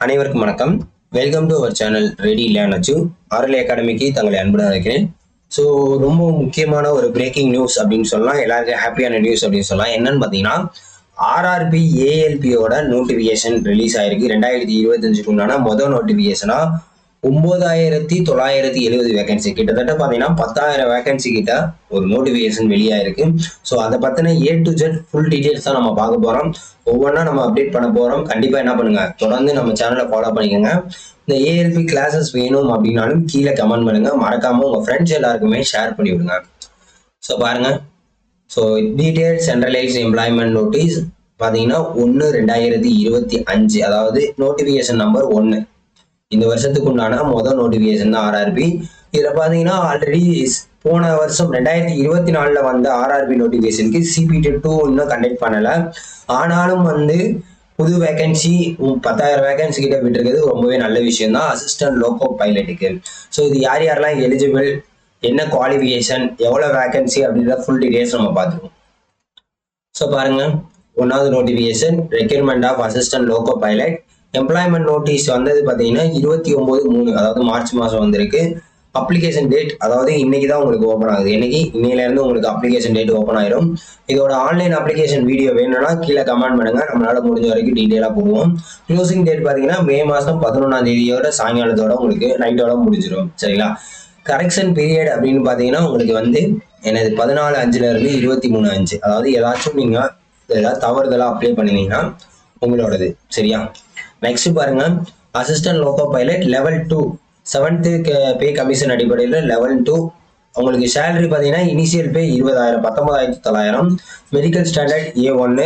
அனைவருக்கும் வணக்கம். Welcome to our channel ready learn achieve. RL அகாடமிக்கு தங்களை அன்புடன் அழைக்கிறேன். ஸோ ரொம்ப முக்கியமான ஒரு பிரேக்கிங் நியூஸ் அப்படின்னு சொல்லலாம், எல்லாருக்கும் ஹாப்பியான நியூஸ் அப்படின்னு சொல்லலாம். என்னன்னு பார்த்தீங்கன்னா, ஆர்ஆர்பி ஏஎல்பியோட நோட்டிஃபிகேஷன் ரிலீஸ் ஆயிருக்கு. 2025க்கு உண்டான மொதல் நோட்டிஃபிகேஷனா 9970 வேகன்சி, கிட்டத்தட்ட பார்த்தீங்கன்னா 10,000 வேகன்சி கிட்ட ஒரு நோட்டிஃபிகேஷன் வெளியாயிருக்கு. ஸோ அதை பற்றின A to Z full details தான் நம்ம பார்க்க போகிறோம். ஒவ்வொன்றா நம்ம அப்டேட் பண்ண போகிறோம். கண்டிப்பாக என்ன பண்ணுங்க, தொடர்ந்து நம்ம சேனலை ஃபாலோ பண்ணிக்கோங்க. இந்த ஏஎல்பி கிளாஸஸ் வேணும் அப்படின்னாலும் கீழே கமெண்ட் பண்ணுங்க. மறக்காம உங்கள் ஃப்ரெண்ட்ஸ் எல்லாருக்குமே ஷேர் பண்ணி விடுங்க. ஸோ பாருங்க, so detail centralised employment notice பார்த்தீங்கன்னா 1/2025, அதாவது நோட்டிஃபிகேஷன் நம்பர் 1. இந்த வருஷத்துக்கு உண்டான மொதல் நோட்டிஃபிகேஷன் தான் ஆர்ஆர்பி. இதில் பார்த்தீங்கன்னா ஆல்ரெடி போன வருஷம் 2024 வந்த ஆர்ஆர்பி நோட்டிஃபிகேஷனுக்கு CPT 2 இன்னும் கண்டக்ட் பண்ணலை. ஆனாலும் புது வேகன்சி 10,000 வேகன்சி கிட்ட விட்டுருக்கிறது ரொம்பவே நல்ல விஷயம் தான், அசிஸ்டன்ட் லோகோ பைலட்டுக்கு. ஸோ இது யார் யாரெல்லாம் எலிஜிபிள், என்ன குவாலிஃபிகேஷன், எவ்வளோ வேகன்சி அப்படின்ற ஃபுல் டீடைல்ஸ் நம்ம பார்த்துருவோம். ஸோ பாருங்க, 1வது notification requirement of assistant loco pilot. Employment notice வந்தது பார்த்தீங்கன்னா 29/3, அதாவது மார்ச் மாதம் வந்திருக்கு. அப்ளிகேஷன் டேட், அதாவது இன்னைக்கு தான் உங்களுக்கு ஓப்பன் ஆகுது. இன்னையிலேருந்து உங்களுக்கு அப்ளிகேஷன் டேட் ஓப்பன் ஆயிரும். இதோட ஆன்லைன் அப்ளிகேஷன் வீடியோ வேணும்னா கீழே கமெண்ட் பண்ணுங்க, நம்மளால முடிஞ்ச வரைக்கும் டீட்டெயிலாக போடுவோம். க்ளோசிங் டேட் பார்த்தீங்கன்னா மே மாதம் 11ஆம் தேதியோட சாயங்காலத்தோட உங்களுக்கு நைட்டோட முடிஞ்சிடும். சரிங்களா? கரெக்ஷன் பீரியட் அப்படின்னு பார்த்தீங்கன்னா உங்களுக்கு எனது 14/5 23/5, அதாவது ஏதாச்சும் நீங்கள் ஏதாவது தவறுதலாக அப்ளை பண்ணினீங்கன்னா உங்களோடது. சரியா? நெக்ஸ்ட் பாருங்க, assistant loco pilot level 2 7th pay commission அடிப்படையில் லெவல் 2 உங்களுக்கு சேலரி பார்த்தீங்கன்னா இனிஷியல் பே 20,000, 19,900. Medical standard A1.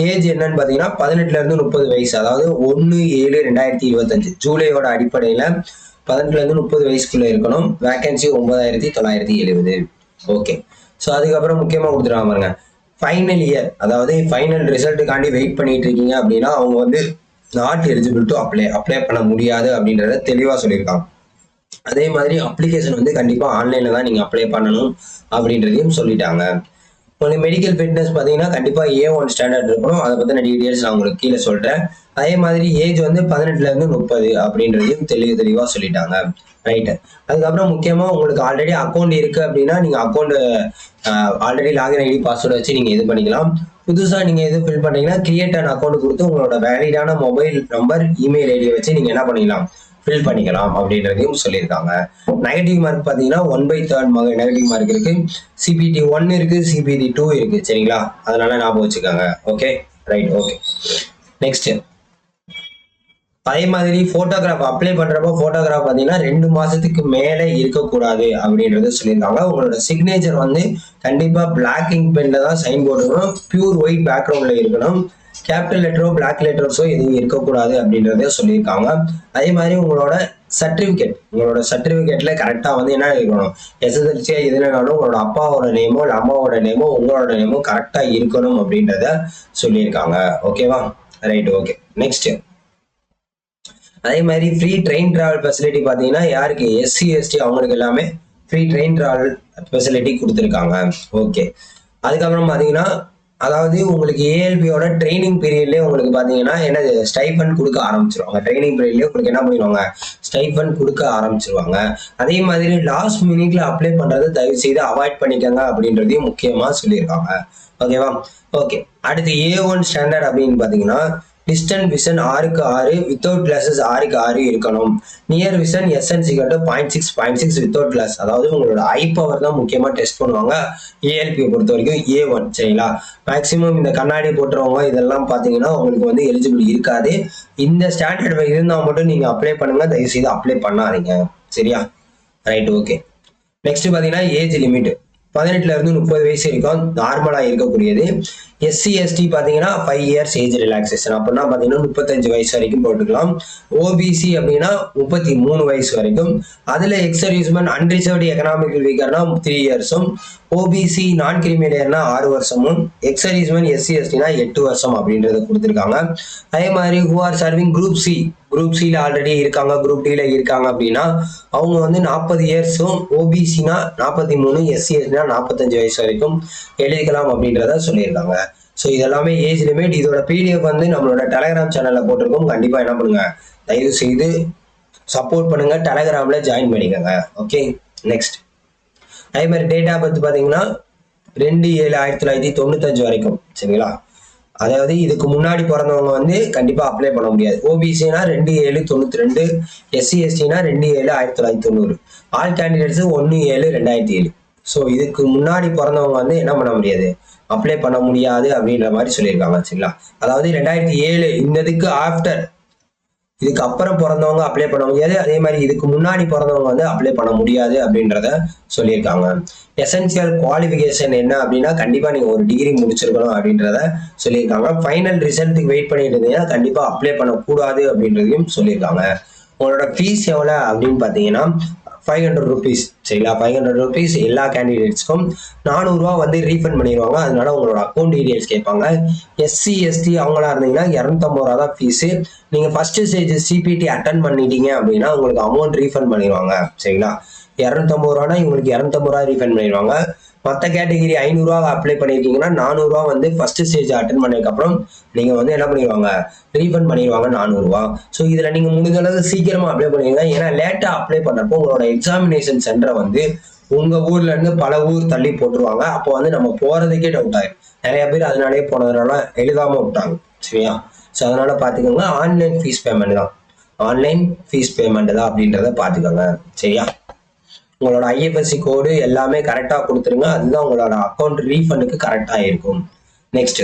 ஏஜ் என்னன்னு பார்த்தீங்கன்னா 18லேருந்து 30 வயசு, அதாவது 1/7/2025 ஜூலையோட அடிப்படையில் 18லேருந்து 30 வயசுக்குள்ள இருக்கணும். வேகன்சி 9,970. ஓகே. ஸோ அதுக்கப்புறம் முக்கியமாக கொடுத்துருவாங்க பாருங்க, ஃபைனல் இயர், அதாவது ஃபைனல் ரிசல்ட்டுக்காண்டி வெயிட் பண்ணிட்டு இருக்கீங்க அப்படின்னா அவங்க நாட் எலிஜிபிள் டு அப்ளை பண்ண முடியாது அப்படின்றத தெளிவாக சொல்லியிருக்காங்க. அதே மாதிரி அப்ளிகேஷன் கண்டிப்பாக ஆன்லைனில் தான் நீங்கள் அப்ளை பண்ணணும் அப்படின்றதையும் சொல்லிட்டாங்க. உங்களுக்கு மெடிக்கல் ஃபிட்னஸ் பார்த்தீங்கன்னா கண்டிப்பாக A1 ஸ்டாண்டர்ட் இருக்கணும். அதை பற்றின டீட்டெயில்ஸ் நான் உங்களுக்கு கீழே சொல்கிறேன். அதே மாதிரி ஏஜ் 18லேருந்து 30 அப்படின்றதையும் தெளிவாக சொல்லிட்டாங்க. ரைட்டு. அதுக்கப்புறம் முக்கியமாக உங்களுக்கு ஆல்ரெடி அக்கௌண்ட் இருக்குது அப்படின்னா நீங்கள் account already login ID password வச்சு நீங்கள் இது பண்ணிக்கலாம். புதுசாக நீங்கள் எது ஃபில் பண்ணுறீங்கன்னா கிரியேட் அன் அக்கௌண்ட் கொடுத்து உங்களோட வேலிடான மொபைல் நம்பர், இமெயில் ஐடியை வச்சு நீங்கள் என்ன பண்ணிக்கலாம், ஃபில் பண்ணிக்கலாம் அப்படின்றதையும் சொல்லியிருக்காங்க. நெகட்டிவ் மார்க் பார்த்தீங்கன்னா 1/3 நெகட்டிவ் மார்க் இருக்கு. CPT 1 இருக்கு, CPT 2 இருக்கு. சரிங்களா? அதனால ஞாபகம் வச்சுக்கோங்க. Okay, right. ஓகே, நெக்ஸ்ட் அதே மாதிரி போட்டோகிராஃப் அப்ளை பண்றப்போ போட்டோகிராஃப் பார்த்தீங்கன்னா 2 மாசத்துக்கு மேலே இருக்கக்கூடாது அப்படின்றது சொல்லியிருக்காங்க. உங்களோட சிக்னேச்சர் கண்டிப்பா பிளாக் இங்க் பென்ல தான் சைன் போட்டுக்கணும். பியூர் ஒயிட் பேக்ரவுண்ட்ல இருக்கணும். கேபிட்டல் லெட்டரோ பிளாக் லெட்டர்ஸோ எதுவும் இருக்கக்கூடாது அப்படின்றத சொல்லியிருக்காங்க. அதே மாதிரி உங்களோட சர்டிபிகேட்ல கரெக்டா என்ன இருக்கணும், SSLC எதுனாலும் உங்களோட அப்பாவோட நேமோ இல்லை அம்மாவோட நேமோ உங்களோட நேமோ கரெக்டா இருக்கணும் அப்படின்றத சொல்லியிருக்காங்க. ஓகேவா? ரைட். ஓகே, நெக்ஸ்ட் அதே மாதிரி ஃப்ரீ ட்ரெயின் டிராவல் ஃபெசிலிட்டி பார்த்தீங்கன்னா யாருக்கு, SC ST அவங்களுக்கு எல்லாமே ஃப்ரீ ட்ரெயின் டிராவல் ஃபெசிலிட்டி கொடுத்துருக்காங்க. ஓகே. அதுக்கப்புறம் பார்த்தீங்கன்னா அதாவது உங்களுக்கு ஏஎல்பியோட ட்ரைனிங் பீரியட்லேயே உங்களுக்கு பார்த்தீங்கன்னா என்னது ஸ்டைஃபண்ட் கொடுக்க ஆரம்பிச்சிருவாங்க. ட்ரைனிங் பீரியட்லேயே உங்களுக்கு என்ன பண்ணிடுவாங்க, ஸ்டைஃபண்ட் கொடுக்க ஆரம்பிச்சிருவாங்க. அதே மாதிரி லாஸ்ட் மினிட்ல அப்ளை பண்ணுறது தயவு செய்து அவாய்ட் பண்ணிக்கோங்க அப்படின்றதையும் முக்கியமாக சொல்லியிருக்காங்க. ஓகேவா? ஓகே. அடுத்து A1 ஸ்டாண்டர்ட் அப்படின்னு பார்த்தீங்கன்னா டிஸ்டன்ட் விஷன் 6/6 வித்தவுட் கிளாஸஸ் 6/6 இருக்கணும். Near vision SN = 0.6 without glass, அதாவது உங்களோட ஐ பவர் தான் முக்கியமாக டெஸ்ட் பண்ணுவாங்க ஏஎல்பியை பொறுத்த வரைக்கும் A1. சரிங்களா? மேக்சிமம் இந்த கண்ணாடி போட்டுறவங்க இதெல்லாம் பார்த்தீங்கன்னா உங்களுக்கு எலிஜிபிள் இருக்காது. இந்த ஸ்டாண்டர்ட் இருந்தால் மட்டும் நீங்கள் அப்ளை பண்ணுங்க, தயவு செய்து அப்ளை பண்ணாதீங்க. சரியா? ரைட். ஓகே. நெக்ஸ்ட் பார்த்தீங்கன்னா ஏஜ் லிமிட் 18லேருந்து 30 வயசு வரைக்கும் நார்மலாக இருக்கக்கூடியது. SC ST பார்த்தீங்கன்னா 5 years ஏஜ் ரிலாக்ஸேஷன், அப்படின்னா பார்த்தீங்கன்னா 35 வயசு வரைக்கும் போட்டுக்கலாம். OBC அப்படின்னா 33 வயசு வரைக்கும். அதில் எக்ஸர்வீஸ்மென் அன்ரிசர்வ்டு எக்கனாமிக்கல் வீக்கர்னா 3 yearsம், OBC நான் கிரிமிலேயர்னா 6 வருஷமும், எக்ஸர்வீஸ்மென் SC STனா 8 வருஷம் அப்படின்றத கொடுத்துருக்காங்க. அதே மாதிரி ஹூ ஆர் சர்விங் குரூப் சில ஆல்ரெடி இருக்காங்க, குரூப் டில இருக்காங்க அப்படின்னா அவங்க 40 இயர்ஸும், ஓபிசினா 43, SC STனா 45 வயசு வரைக்கும் எழுதிக்கலாம் அப்படின்றத சொல்லியிருக்காங்க. ஸோ இதெல்லாமே ஏஜ் லிமிட். இதோட பிடிஎஃப் வந்து நம்மளோட டெலகிராம் சேனல்ல போட்டிருக்கோம். கண்டிப்பா என்ன பண்ணுங்க, தயவு செய்து சப்போர்ட் பண்ணுங்க, டெலகிராம்ல ஜாயின் பண்ணிக்கோங்க. Okay, next. அதே மாதிரி டேட்டா பத்தி பாத்தீங்கன்னா 2/7/1995 வரைக்கும். சரிங்களா? அதாவது இதுக்கு முன்னாடி பிறந்தவங்க வந்து கண்டிப்பா அப்ளை பண்ண முடியாது. ஓபிசினா 2/7/92, SC/STனா 2/7/1990, ஆல் கேண்டிடேட்ஸ் 1/7/2007. ஸோ இதுக்கு முன்னாடி பிறந்தவங்க வந்து என்ன பண்ண முடியாது, அப்ளை பண்ண முடியாது அப்படின்ற மாதிரி சொல்லியிருக்காங்க. சரிங்களா? அதாவது 2007 இந்த இதுக்கு ஆஃப்டர், இதுக்கு அப்புறம் பிறந்தவங்க அப்ளை பண்ண முடியாது. அதே மாதிரி இதுக்கு முன்னாடி பிறந்தவங்க வந்து அப்ளை பண்ண முடியாது அப்படின்றத சொல்லியிருக்காங்க. எசென்சியல் குவாலிஃபிகேஷன் என்ன அப்படின்னா கண்டிப்பா நீங்க ஒரு டிகிரி முடிச்சிருக்கணும் அப்படின்றத சொல்லியிருக்காங்க. ஃபைனல் ரிசல்ட்டுக்கு வெயிட் பண்ணிட்டு இருந்தீங்கன்னா கண்டிப்பா அப்ளை பண்ணக்கூடாது அப்படின்றதையும் சொல்லியிருக்காங்க. உங்களோட ஃபீஸ் எவ்வளோ அப்படின்னு பார்த்தீங்கன்னா 500 rupees. சரிங்களா? 500 rupees எல்லா கேண்டிடேட்ஸ்க்கும். 400 ரூபா வந்து ரீஃபண்ட் பண்ணிடுவாங்க. அதனால உங்களோட அக்கௌண்ட் டீடைல்ஸ் கேட்பாங்க. SC/ST அவங்களா இருந்தீங்கன்னா 250 ரூபா தான் ஃபீஸு. நீங்க ஃபர்ஸ்ட் ஸ்டேஜ் CPT அட்டன் பண்ணிட்டீங்க அப்படின்னா உங்களுக்கு அமௌண்ட் ரீஃபண்ட் பண்ணிடுவாங்க. சரிங்களா? 250 ரூபானா இவங்களுக்கு 250 ரூபா ரீஃபண்ட் பண்ணிடுவாங்க. மற்ற கேட்டகிரி 500 ரூபா அப்ளை பண்ணிருக்கீங்கன்னா 400 ரூபா வந்து ஃபர்ஸ்ட் ஸ்டேஜ் அட்டன் பண்ணதுக்கு அப்புறம் நீங்க வந்து என்ன பண்ணிடுவாங்க, ரீஃபண்ட் பண்ணிடுவாங்க 400 ரூபா. ஸோ இதுல நீங்க முடிஞ்ச அளவு சீக்கிரமா அப்ளை பண்ணிடுங்க. ஏன்னா லேட்டா அப்ளை பண்றப்போ உங்களோட எக்ஸாமினேஷன் சென்டரை வந்து உங்க ஊர்ல இருந்து பல ஊர் தள்ளி போட்டுருவாங்க. அப்போ வந்து நம்ம போறதுக்கே டவுட் ஆயிடும். நிறைய பேர் அதனாலே போனதுனால எழுதாம விட்டாங்க. சரியா? ஸோ அதனால பாத்துக்கோங்க, ஆன்லைன் ஃபீஸ் பேமெண்ட் தான், ஆன்லைன் ஃபீஸ் பேமெண்ட் தான் அப்படின்றத பாத்துக்கோங்க. சரியா? உங்களோட IFSC கோடு எல்லாமே கரெக்டா கொடுத்துருங்க. அதுதான் உங்களோட அக்கௌண்ட் ரீஃபண்டுக்கு கரெக்டா இருக்கும். Next,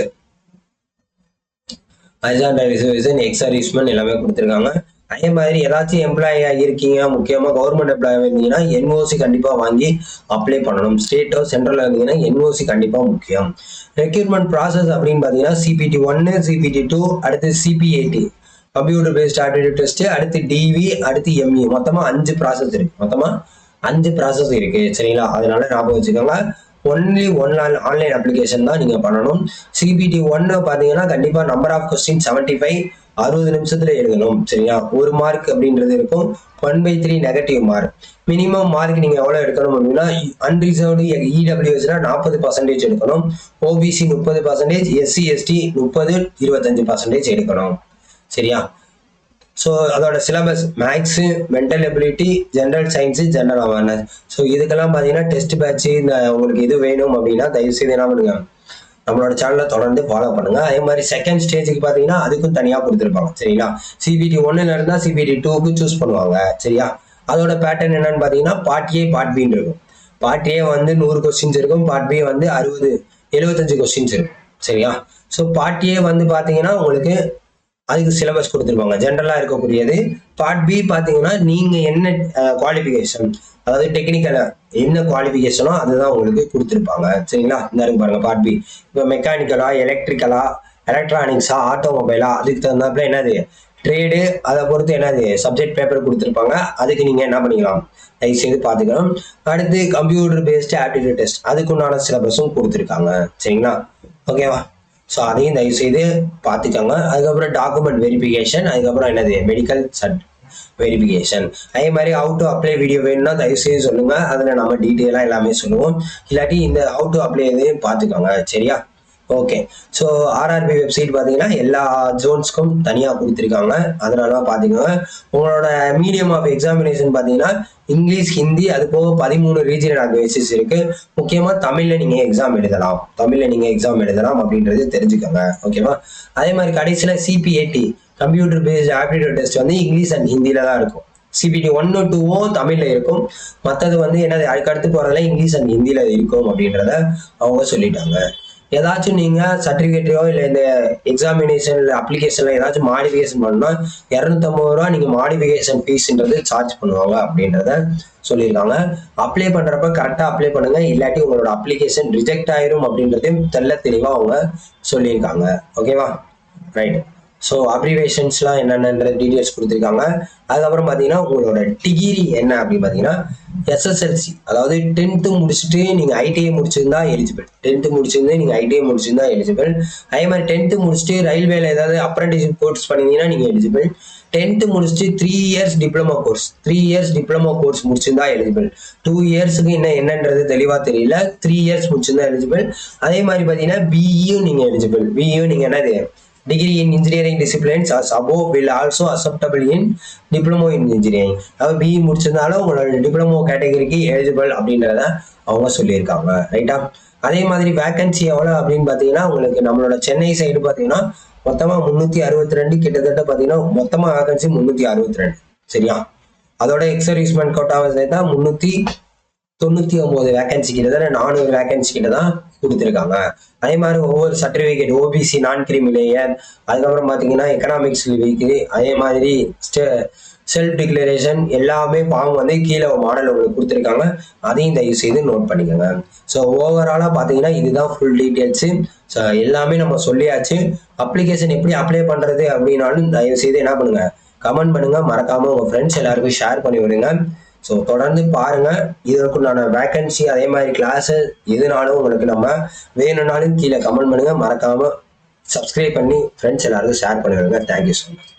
horizontal reservation, X serviceman எல்லாமே கொடுத்துருக்காங்க. அதே மாதிரி ஏதாச்சும் எம்ப்ளாயா இருக்கீங்க, முக்கியமா கவர்மெண்ட் எம்ப்ளாயா இருந்தீங்கன்னா NOC கண்டிப்பா வாங்கி அப்ளை பண்ணணும். ஸ்டேட்டோ சென்ட்ரல் இருந்தீங்கன்னா NOC கண்டிப்பா முக்கியம். ரெக்ரூட்மெண்ட் ப்ராசஸ் அப்படின்னு பாத்தீங்கன்னா CPT 1, CPT 2, அடுத்து CPAT computer based aptitude test, அடுத்து DV, அடுத்து ME. மொத்தமா 5 ப்ராசஸ் இருக்கு. மொத்தமா 5 ப்ராசஸ் இருக்கு. சரிங்களா? அதனால ஞாபகம் வச்சுக்கோங்க. ஒன்லி ஒன் ஆன்லைன் அப்ளிகேஷன் தான் நீங்க பண்ணணும். CPT 1 பாத்தீங்கன்னா கண்டிப்பா நம்பர் ஆஃப் கொஸ்டின் 75, 60 நிமிஷத்துல எழுதணும். சரியா? 1 மார்க் அப்படின்றது இருக்கும். 1/3 நெகட்டிவ் மார்க். மினிமம் மார்க் நீங்க எவ்வளவு எடுக்கணும் அப்படின்னா அன்ரிசர்வ்டு EWSனா 40% எடுக்கணும். OBC 30%, SC/ST 30, 25% எடுக்கணும். சரியா? ஸோ அதோட syllabus maths, mental ability, general science, general awareness. So இதுக்கெல்லாம் பார்த்தீங்கன்னா டெஸ்ட் பேட்ச் இந்த உங்களுக்கு இது வேணும் அப்படின்னா தயவுசெய்து என்ன பண்ணுங்க, நம்மளோட சேனலை தொடர்ந்து ஃபாலோ பண்ணுங்க. அதே மாதிரி செகண்ட் ஸ்டேஜுக்கு பார்த்தீங்கன்னா அதுக்கும் தனியாக கொடுத்துருப்பாங்க. சரிங்களா? CPT 1ல இருந்தால் CPT 2க்கு சூஸ் பண்ணுவாங்க. சரியா? அதோட பேட்டர்ன் என்னன்னு பார்த்தீங்கன்னா பார்ட் A, பார்ட் Bன்னு இருக்கும். பார்ட் A வந்து 100 கொஸ்டின்ஸ் இருக்கும். பார்ட் B வந்து 75 கொஸ்டின்ஸ் இருக்கும். சரியா? ஸோ பார்ட் A வந்து பார்த்தீங்கன்னா உங்களுக்கு அதுக்கு சிலபஸ் கொடுத்துருப்பாங்க, ஜென்ரலா இருக்கக்கூடியது. பார்ட் B பாத்தீங்கன்னா நீங்க என்ன குவாலிஃபிகேஷன், அதாவது டெக்னிக்கலா என்ன குவாலிஃபிகேஷனோ அதுதான் உங்களுக்கு கொடுத்துருப்பாங்க. சரிங்களா? இந்த இருக்கு பாருங்க பார்ட் B. இப்போ மெக்கானிக்கலா, எலக்ட்ரிக்கலா, எலக்ட்ரானிக்ஸா, ஆட்டோமொபைலா, அதுக்கு தகுந்தாப்புல என்னது ட்ரேடு, அதை பொறுத்து என்னது சப்ஜெக்ட் பேப்பர் கொடுத்துருப்பாங்க. அதுக்கு நீங்க என்ன பண்ணிக்கலாம், தயவு செய்து பார்த்துக்கலாம். அடுத்து கம்ப்யூட்டர் பேஸ்டு ஆப்டிடியூட் டெஸ்ட், அதுக்குண்டான சிலபஸும் கொடுத்துருக்காங்க. சரிங்களா? ஓகேவா? ஸோ அதையும் தயவு செய்து பார்த்துக்கோங்க. அதுக்கப்புறம் டாக்குமெண்ட் வெரிஃபிகேஷன், அதுக்கப்புறம் என்னது மெடிக்கல் வெரிஃபிகேஷன். அதே மாதிரி ஹவு டு அப்ளை வீடியோ வேணும்னா தயவு செய்து சொல்லுங்க, அதில் நம்ம டீட்டெயிலாக எல்லாமே சொல்லுவோம். இல்லாட்டி இந்த ஹவு டு அப்ளை இதையும் பார்த்துக்கோங்க. சரியா? ஓகே. ஸோ RRB வெப்சைட் பார்த்தீங்கன்னா எல்லா ஜோன்ஸ்க்கும் தனியாக கொடுத்துருக்காங்க. அதனால பார்த்துக்கோங்க. உங்களோட மீடியம் ஆஃப் எக்ஸாமினேஷன் பார்த்தீங்கன்னா இங்கிலீஷ், ஹிந்தி, அது போக 13 ரீஜனல் லாங்குவேஜஸ் இருக்கு. முக்கியமா தமிழ்ல நீங்க எக்ஸாம் எழுதலாம். அப்படின்றது தெரிஞ்சுக்கோங்க. ஓகேவா? அதே மாதிரி கடைசியில CPAT computer based aptitude test வந்து இங்கிலீஷ் அண்ட் ஹிந்தியில தான் இருக்கும். CPT 1, 2 தமிழ்ல இருக்கும். மற்றது வந்து என்னது அதுக்கு அடுத்து போறதுல இங்கிலீஷ் அண்ட் ஹிந்தியில இருக்கும் அப்படின்றத அவங்க சொல்லிட்டாங்க. ஏதாச்சும் நீங்க சர்டிபிகேட்டோ இல்லை இந்த எக்ஸாமினேஷன் அப்ளிகேஷன்ல ஏதாச்சும் மாடிஃபிகேஷன் பண்ணா 250 ரூபா நீங்க மாடிஃபிகேஷன் ஃபீஸ்ன்றது சார்ஜ் பண்ணுவாங்க அப்படின்றத சொல்லியிருக்காங்க. அப்ளை பண்றப்ப கரெக்டா அப்ளை பண்ணுங்க, இல்லாட்டி உங்களோட அப்ளிகேஷன் ரிஜெக்ட் ஆயிரும் அப்படின்றதையும் தெளிவா அவங்க சொல்லியிருக்காங்க. ஓகேவா? ரைட். ஸோ அப்ரிவேஷன்ஸ்லாம் என்னென்னன்ற டீட்டெயில்ஸ் கொடுத்துருக்காங்க. அதுக்கப்புறம் பார்த்தீங்கன்னா உங்களோட டிகிரி என்ன அப்படின்னு பார்த்தீங்கன்னா எஸ்எஸ்எல்சி, அதாவது 10th முடிச்சுட்டு நீங்கள் ஐடிஐ முடிச்சிருந்தா எலிஜிபிள். 10th முடிச்சிருந்து நீங்கள் ஐடிஐ முடிச்சிருந்தா எலிஜிபிள். அதே மாதிரி 10th முடிச்சுட்டு ரயில்வேல ஏதாவது அப்ரண்டிஸ்ஷிப் கோர்ஸ் பண்ணீங்கன்னா நீங்கள் எலிஜிபிள். 10th முடிச்சுட்டு 3 years diploma course, 3 years diploma course முடிச்சிருந்தா எலிஜிபிள். 2 இயர்ஸுக்கு இன்னும் என்னன்றது தெளிவாக தெரியல. 3 இயர்ஸ் முடிச்சிருந்தா எலிஜிபிள். அதே மாதிரி பார்த்தீங்கன்னா பிஇயும் நீங்கள் எலிஜிபிள். பிஇயும் நீங்கள் என்னது degree in engineering disciplines as above will also acceptable in diploma in engineering. அதாவது பிஇ முடிச்சிருந்தாலும் உங்களோட டிப்ளமோ கேட்டகரிக்கு எலிஜிபிள் அப்படின்றத அவங்க சொல்லியிருக்காங்க. ரைட்டா? அதே மாதிரி வேகன்சி எவ்வளோ அப்படின்னு பார்த்தீங்கன்னா உங்களுக்கு நம்மளோட சென்னை சைடு பார்த்தீங்கன்னா மொத்தமாக 362, கிட்டத்தட்ட பார்த்தீங்கன்னா மொத்தமாக வேகன்சி 362. சரியா? அதோட எக்ஸர்வீஸ்மெண்ட் கோட்டாவை சேர்த்தா 399 வேகன்சி கிட்ட, 400 வேகன்சி கிட்ட தான் கொடுத்துருக்காங்க. அதே மாதிரி ஒவ்வொரு சர்டிஃபிகேட் ஓபிசி நான் கிரிமி லேயர், அதுக்கப்புறம் பார்த்தீங்கன்னா எக்கனாமிக்ஸ் வீக்கு, அதே மாதிரி செல்ஃப் டிக்ளரேஷன் எல்லாமே ஃபார்ம் வந்து கீழே மாடல் உங்களுக்கு கொடுத்துருக்காங்க. அதையும் தயவு செய்து நோட் பண்ணிக்கோங்க. ஸோ ஓவராலாக பார்த்தீங்கன்னா இதுதான் ஃபுல் டீட்டெயில்ஸு. ஸோ எல்லாமே நம்ம சொல்லியாச்சு. அப்ளிகேஷன் எப்படி அப்ளை பண்ணுறது அப்படின்னாலும் தயவு செய்து என்ன பண்ணுங்க, கமெண்ட் பண்ணுங்க. மறக்காம உங்கள் ஃப்ரெண்ட்ஸ் எல்லாருக்கும் ஷேர் பண்ணி விடுங்க. ஸோ தொடர்ந்து பாருங்க. இதற்குண்டான வேகன்சி அதே மாதிரி கிளாஸஸ் எதுனாலும் உங்களுக்கு நம்ம வேணும்னாலும் கீழே கமெண்ட் பண்ணுங்க. மறக்காம சப்ஸ்கிரைப் பண்ணி ஃப்ரெண்ட்ஸ் எல்லாருக்கும் ஷேர் பண்ணி விடுங்க. Thank you so much.